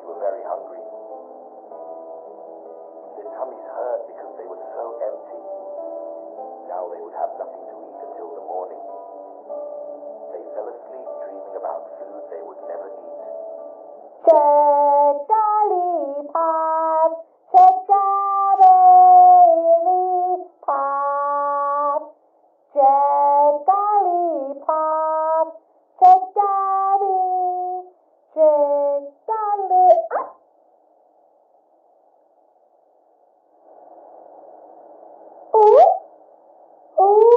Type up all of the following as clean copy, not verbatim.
were very hungry. Their tummies hurt because they were so empty. Now they would have nothing to eat until the morning. They fell asleep dreaming about food they would never eat. Shake lollipop, shake strawberry pop. Shake lollipop, shake strawberry, shake lollipop. Ooh, ooh.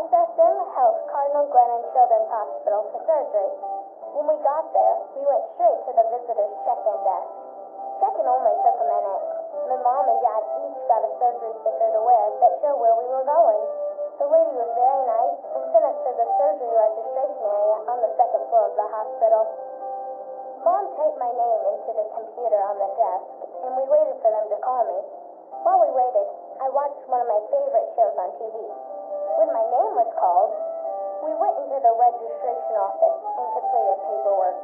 Sesame Health Cardinal Glennon Children's Hospital for surgery. When we got there, we went straight to the visitor's check-in desk. Check-in only took a minute. My mom and dad each got a surgery sticker to wear that showed where we were going. The lady was very nice and sent us to the surgery registration area on the second floor of the hospital. Mom typed my name into the computer on the desk, and we waited for them to call me. While we waited, I watched one of my favorite shows on TV. When my name was called, we went into the registration office and completed paperwork.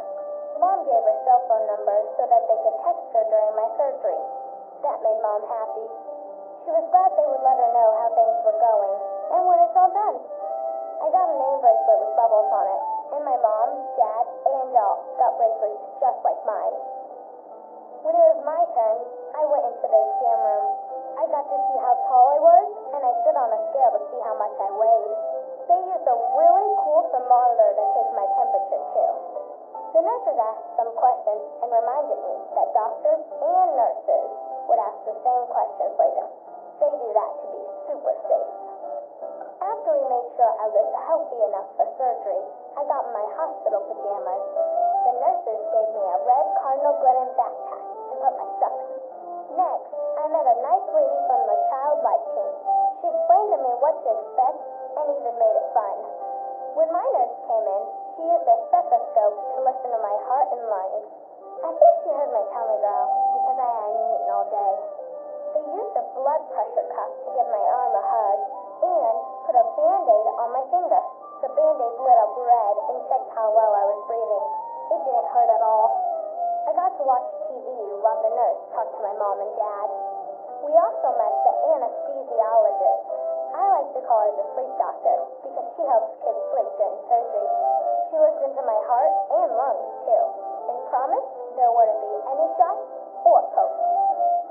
Mom gave her cell phone number so that they could text her during my surgery. That made Mom happy. She was glad they would let her know how things were going and when it's all done. I got a name bracelet with bubbles on it, and my mom, dad, and doll got bracelets just like mine. When it was my turn, I went into the exam room. I got to see how tall I was, and I stood on a scale to see how much I weighed. They used a really cool thermometer to take my temperature too. The nurses asked some questions and reminded me that doctors and nurses would ask the same questions later. They do that to be super safe. After we made sure I was healthy enough for surgery, I got in my hospital pajamas. The nurses gave me a red Cardinal Glennon backpack to put my stuff in. Next, I met a nice lady from the child life team. She explained to me what to expect and even made it fun. When my nurse came in, she used a stethoscope to listen to my heart and lungs. I think she heard my tummy growl because I hadn't eaten all day. They used a blood pressure cuff to give my arm a hug and put a Band-Aid on my finger. The Band-Aid lit up red and checked how well I was breathing. It didn't hurt at all. I got to watch TV while the nurse talked to my mom and dad. We also met the anesthesiologist. I like to call her the sleep doctor because she helps kids sleep during surgery. She listened to my heart and lungs too and promised there wouldn't be any shots or pokes.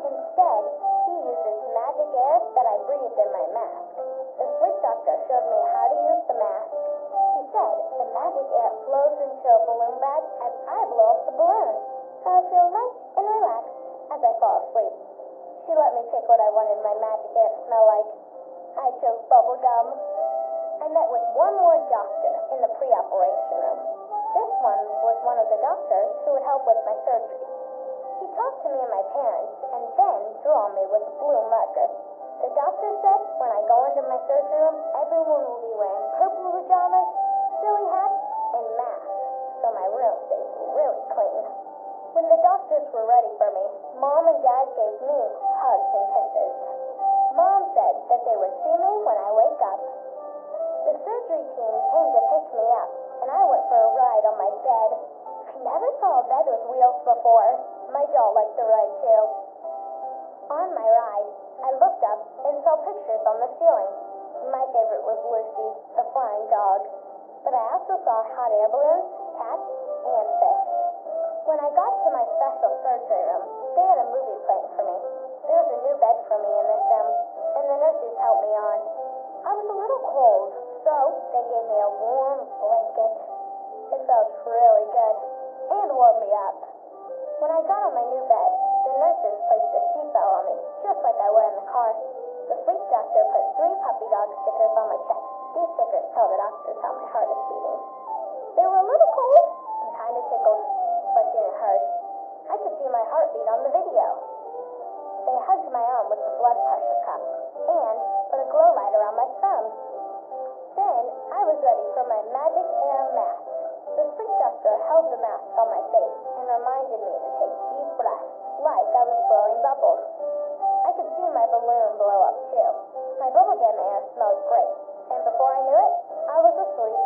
Instead, she uses magic air that I breathe in my mask. The sleep doctor showed me how to use the mask. She said the magic air flows into a balloon bag as I blow up the balloon. I'll feel light and relaxed as I fall asleep. She let me pick what I wanted my magic air to smell like. I chose bubble gum. I met with one more doctor in the pre-operation room. This one was one of the doctors who would help with my surgery. He talked to me and my parents and then drew on me with a blue marker. The doctor said when I go into my surgery room, everyone will be wearing purple pajamas, silly hats, and masks, so my room stays really clean. When the doctors were ready for me, Mom and Dad gave me hugs and kisses. Mom said that they would see me when I wake up. The surgery team came to pick me up, and I went for a ride on my bed. I never saw a bed with wheels before. My doll liked the ride too. On my ride, I looked up and saw pictures on the ceiling. My favorite was Lucy, the flying dog. But I also saw hot air balloons, cats, and fish. When I got to my special surgery room, they had a movie playing for me. There was a new bed for me in this room, and the nurses helped me on. I was a little cold, so they gave me a warm blanket. It felt really good and warmed me up. When I got on my new bed, the nurses placed a seatbelt on me, just like I wear in the car. The sleep doctor put 3 puppy dog stickers on my chest. These stickers tell the doctors how my heart is beating. They were a little cold and kind of tickled, but didn't hurt. I could see my heartbeat on the video. They hugged my arm with the blood pressure cuff and put a glow light around my thumb. Then I was ready for my magic air mask. The sleep doctor held the mask on my face and reminded me to take deep breaths, like I was blowing bubbles. I could see my balloon blow up too. My bubblegum air smelled great, and before I knew it, I was asleep.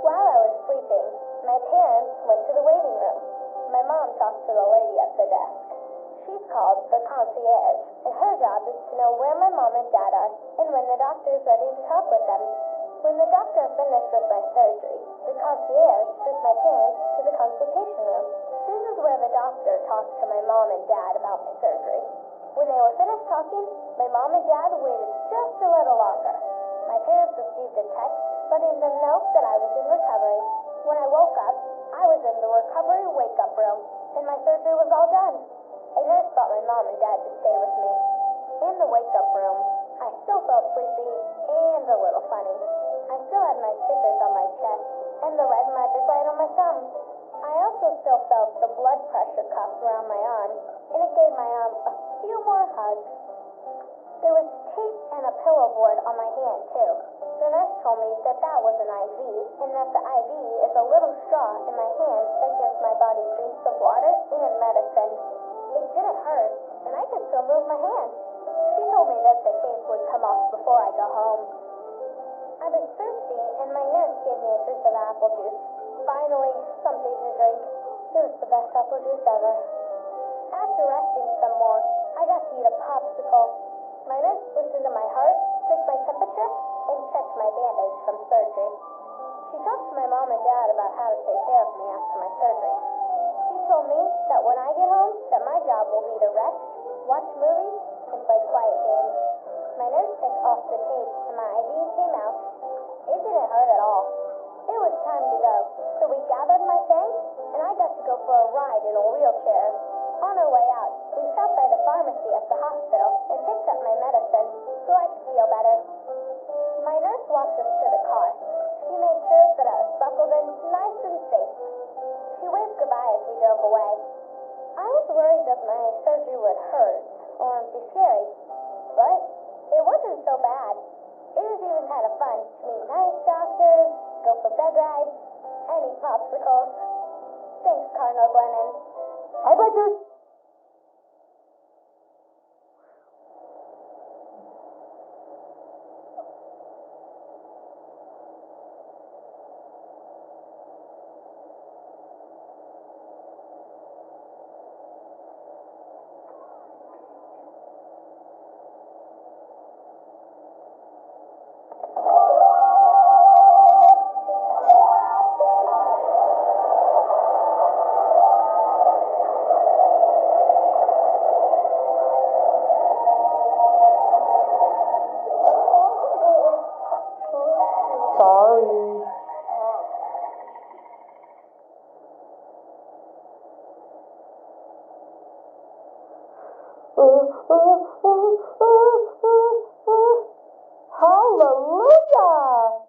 While I was sleeping, my parents went to the waiting room. My mom talked to the lady at the desk. She's called the concierge, and her job is to know where my mom and dad are and when the doctor is ready to talk with them. When the doctor finished with my surgery, the concierge took my parents to the consultation room. This is where the doctor talked to my mom and dad about my surgery. When they were finished talking, my mom and dad waited just a little longer. My parents received a text letting them know that I was in recovery. When I woke up, I was in the recovery wake-up room, and my surgery was all done. A nurse brought my mom and dad to stay with me. In the wake-up room, I still felt sleepy and a little funny. I still had my stickers on my chest and the red magic light on my thumb. I also still felt the blood pressure cuff around my arm, and it gave my arm a few more hugs. There was tape and a pillow board on my hand, too. The nurse told me that that was an IV, and that the IV is a little straw in my hand that gives my body drinks of water and medicine. It didn't hurt, and I could still move my hand. She told me that the tape would come off before I go home. I was thirsty, and my nurse gave me a drink of apple juice. Finally, something to drink. It was the best apple juice ever. After resting some more, I got to eat a popsicle. My nurse listened to my heart, took my temperature, and checked my bandage from surgery. She talked to my mom and dad about how to take care of me after my surgery. She told me that when I get home, that my job will be to rest, watch movies, and play quiet games. My nurse took off the tape and my IV came out. It didn't hurt at all. It was time to go, so we gathered my things, and I got to go for a ride in a wheelchair. On our way out, we stopped by the pharmacy at the hospital and picked up my medicine so I could feel better. My nurse walked us to the car. She made sure that I was buckled in nice and safe. She waved goodbye as we drove away. I was worried that my surgery would hurt or be scary, but it wasn't so bad. It was even kind of fun to meet nice doctors, go for bed rides, and eat popsicles. Thanks, Cardinal Glennon. Hi, Butcher. Sorry. Hallelujah!